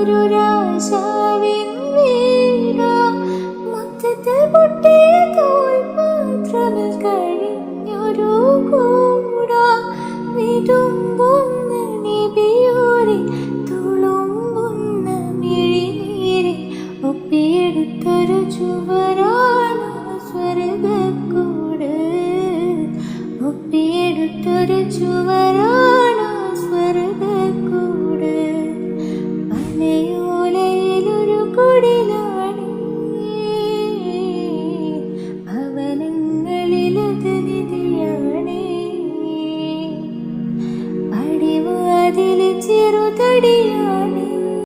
ഒരു രാജാവിൻ വീടാ, മുറ്റത്ത് പൊട്ടിയ തോൽപാത്രമിൽ കഴിഞ്ഞൊരു കൂടാ, വിതുമ്പുന്ന നിബിയോരെ തുളുമ്പുന്ന മിഴിനീരെ ഒപ്പിയെടുത്തൊരു ചുവരാണ് സ്വർഗക്കൂട്, ഒപ്പിയെടുത്തൊരു ചുവരാണ് സ്വർഗക്കൂട്. പലയോ